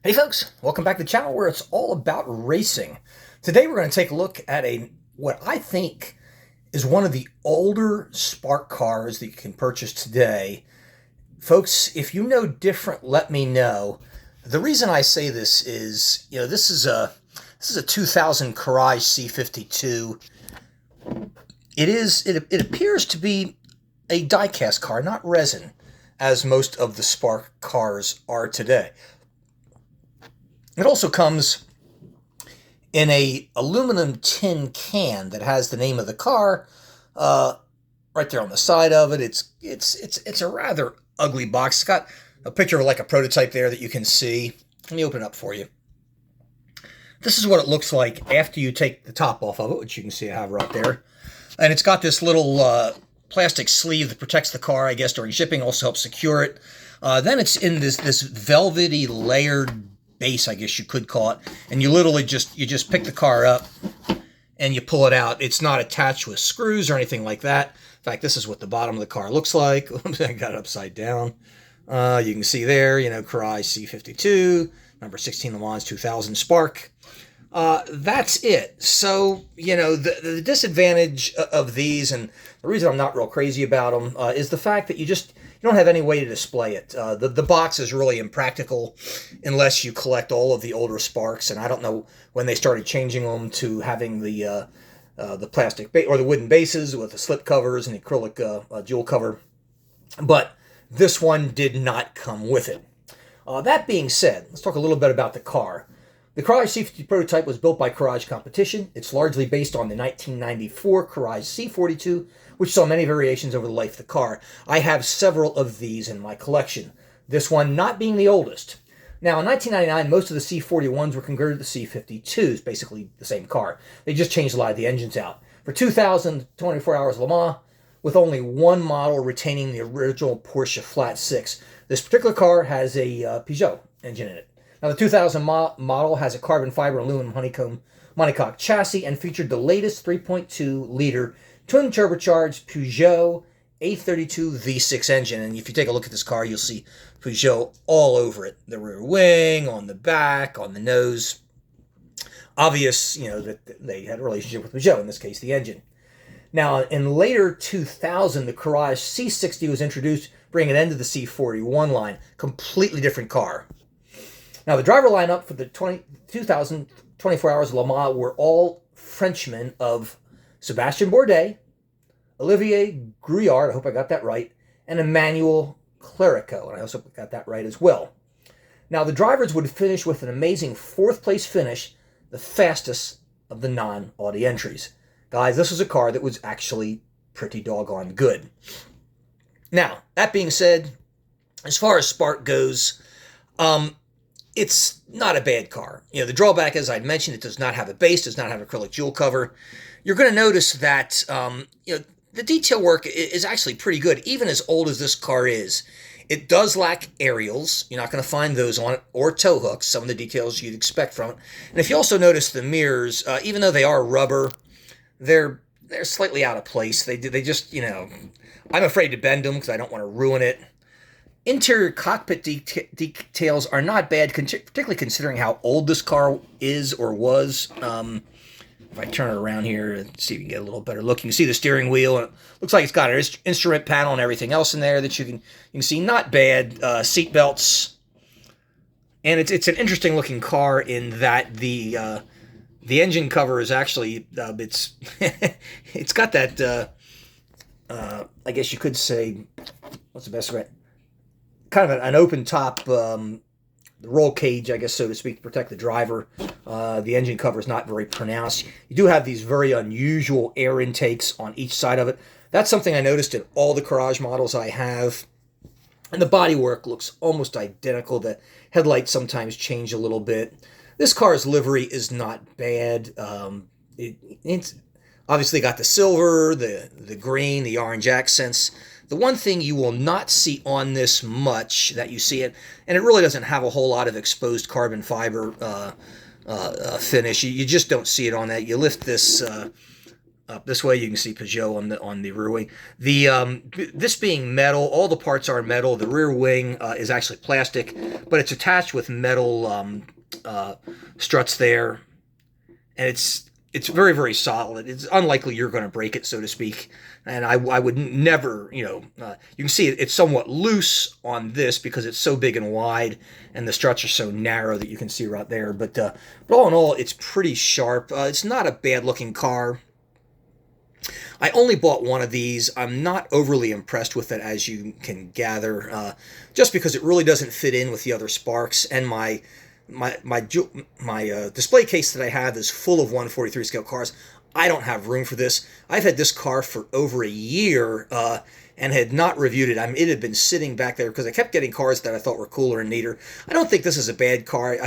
Hey folks, welcome back to the channel where it's all about racing. Today we're going to take a look at what I think is one of the older Spark cars that you can purchase today. Folks, if you know different, let me know. The reason I say this is, this is a 2000 Courage C52. It appears to be a die-cast car, not resin, as most of the Spark cars are today. It also comes in a aluminum tin can that has the name of the car right there on the side of it. It's a rather ugly box. It's got a picture of like a prototype there that you can see. Let me open it up for you. This is what it looks like after you take the top off of it, which you can see I have right there. And it's got this little plastic sleeve that protects the car, I guess, during shipping, also helps secure it. Then it's in this velvety layered base, I guess you could call it, and you literally just pick the car up and you pull it out. It's not attached with screws or anything like that. In fact, this is what the bottom of the car looks like. I got it upside down. You can see there, Courage C52, number 16 Le Mans 2000 Spark. That's it. So, the disadvantage of these, and the reason I'm not real crazy about them, is the fact that you don't have any way to display it. The box is really impractical unless you collect all of the older Sparks, and I don't know when they started changing them to having the plastic or the wooden bases with the slip covers and the acrylic jewel cover, but this one did not come with it. That being said, let's talk a little bit about the car. The Courage C52 prototype was built by Courage Competition. It's largely based on the 1994 Courage C42, which saw many variations over the life of the car. I have several of these in my collection, this one not being the oldest. Now, in 1999, most of the C41s were converted to C52s, basically the same car. They just changed a lot of the engines out. For 2000 24 Hours Le Mans, with only one model retaining the original Porsche Flat 6. This particular car has a Peugeot engine in it. Now, the 2000 model has a carbon fiber aluminum honeycomb monocoque chassis and featured the latest 3.2-liter twin turbocharged Peugeot 832 V6 engine. And if you take a look at this car, you'll see Peugeot all over it. The rear wing, on the back, on the nose. Obvious, that they had a relationship with Peugeot, in this case, the engine. Now, in later 2000, the Courage C60 was introduced, bringing an end to the C41 line. Completely different car. Now, the driver lineup for the 2000 24 Hours Le Mans were all Frenchmen of Sébastien Bourdais, Olivier Grouillard, I hope I got that right, and Emmanuel Clerico, and I also got that right as well. Now, the drivers would finish with an amazing fourth-place finish, the fastest of the non-Audi entries. Guys, this was a car that was actually pretty doggone good. Now, that being said, as far as Spark goes, it's not a bad car. The drawback, as I'd mentioned, it does not have a base, does not have acrylic jewel cover. You're going to notice that, the detail work is actually pretty good, even as old as this car is. It does lack aerials. You're not going to find those on it, or tow hooks, some of the details you'd expect from it. And if you also notice the mirrors, even though they are rubber, they're slightly out of place. They just, I'm afraid to bend them because I don't want to ruin it. Interior cockpit details are not bad, particularly considering how old this car is or was. If I turn it around here and see if you can get a little better look, you can see the steering wheel. And it looks like it's got an instrument panel and everything else in there that you can see. Not bad. Seat belts, and it's an interesting looking car in that the engine cover is actually it's got that I guess you could say, what's the best way? Kind of an open top roll cage, I guess, so to speak, to protect the driver. The engine cover is not very pronounced. You do have these very unusual air intakes on each side of it. That's something I noticed in all the Courage models I have. And the bodywork looks almost identical. The headlights sometimes change a little bit. This car's livery is not bad. It's obviously got the silver, the green, the orange accents. The one thing you will not see on this much that you see it, and it really doesn't have a whole lot of exposed carbon fiber finish. You just don't see it on that. You lift this up this way. You can see Peugeot on the rear wing. This being metal, all the parts are metal. The rear wing is actually plastic, but it's attached with metal struts there, and it's very, very solid. It's unlikely you're going to break it, so to speak. And I would never, you can see it's somewhat loose on this because it's so big and wide, and the struts are so narrow that you can see right there. But all in all, it's pretty sharp. It's not a bad-looking car. I only bought one of these. I'm not overly impressed with it, as you can gather, just because it really doesn't fit in with the other Sparks, and my display case that I have is full of 143 scale cars. I don't have room for this. I've had this car for over a year and had not reviewed it. I mean, it had been sitting back there because I kept getting cars that I thought were cooler and neater. I don't think this is a bad car.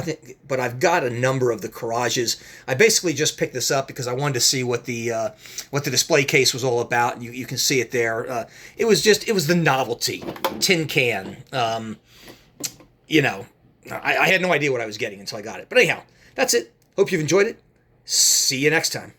But I've got a number of the Courages. I basically just picked this up because I wanted to see what the display case was all about. And you can see it there. It was the novelty tin can. I had no idea what I was getting until I got it. But anyhow, that's it. Hope you've enjoyed it. See you next time.